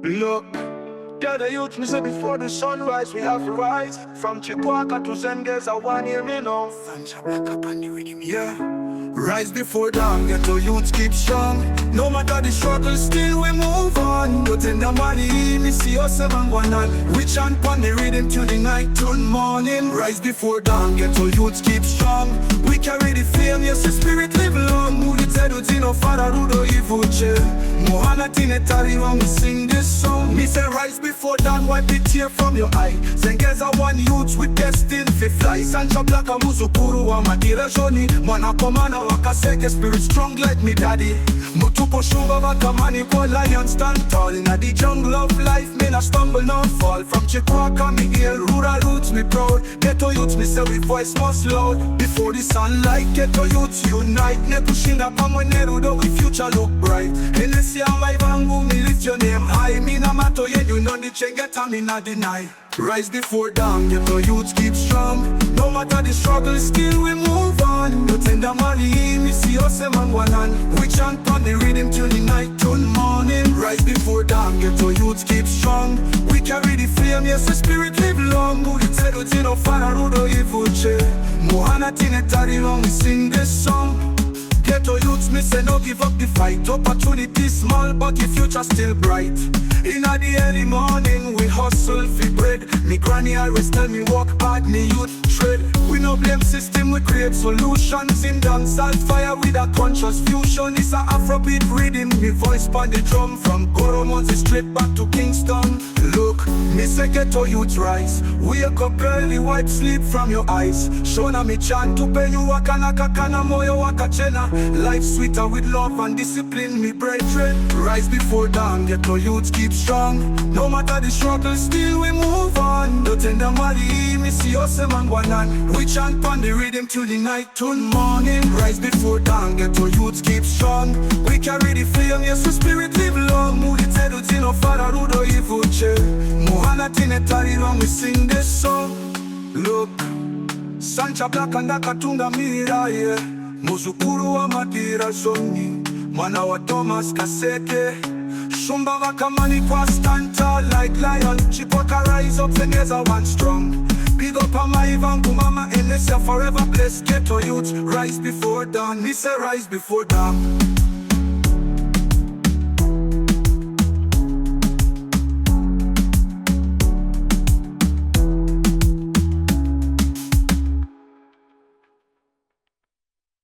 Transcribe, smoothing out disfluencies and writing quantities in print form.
Look, gather youth, me say before the sunrise we have to rise. From Chikwaka to Zengeza, one year me know. Sancha Blacka on the rhythm, yeah. Rise before dawn, Ghetto youth keep strong. No matter the struggle, still we move on. But in the morning, me see us 711. We chant on the rhythm till the night, till morning. Rise before dawn, Ghetto youth keep strong. We carry the flame, yes, the spirit live long. Who the tedu tino father who do evil chill. Mohana tine tari when we sing this song. Me say rise before dawn, wipe the tear from your eye. Zengeza one youth with destined fi fly. Sancha Blacka Muzukuru wa MADYIRAZHONI. Mana komana wa Kaseke, spirit strong like me daddy. Mutupo Shumba Vakamanikwa, lion stand tall. In the jungle of life, me na stumble nor fall. From Chikwaka me hail, rural roots me proud. Ghetto youths me say we voice most loud. Before the sunlight, Ghetto youths unite. Nekushinda pamweneru do we future look bright. Enesia my vangu, me lift your name high. Me na mato ye you know the Chengeta me na deny. Rise before dawn, Ghetto youths keep strong. No matter the struggle, still we move on. No tender money, me see us a man one hand. We chant on the rhythm till the night, till morning. Rise before dawn, Ghetto youths keep strong. We carry the flame, yes, the spirit live long. Who the tedu tino father who do evil chill. Mohana tine tari long, we sing this song. Ghetto youths, me say no give up the fight. Opportunity small, but the future still bright. In the early morning, we hustle for bread. Me granny always tell me walk hard, me youth tread. We no blame system, we create solutions. In dancehall fire with a conscious fusion. It's a Afrobeat rhythm, me voice on the drum. From Goromonzi straight back to Kingston. Look, me say Ghetto youth rise. Wake up early, wipe sleep from your eyes. Shona me chant to pay you wakana kakana moyo wakachena. Life sweeter with love and discipline, me brethren. Rise before dawn, Ghetto youth keep strong. No matter the struggle, still we move on. Don't tender money, me see us a man one hand. We chant on the rhythm till the night, till morning. Rise before dawn, Ghetto youth keep strong. We carry the flame, yes, the spirit live long. Who the tedu tino father who do evil chill. Mohana tine tari when we sing this song. Look, Sancha Blacka ndakatunga mira, yeah. Muzukuru wa MADYIRAZHONI. Mwana wa Thomas KASEKE. Shumba Vakamanikwa, stand tall like lion. Chikwaka rise up, Zengeza one strong. Big up on my vangu, Mama Enesia forever blessed. Ghetto youth, rise before dawn. Me say rise before dawn.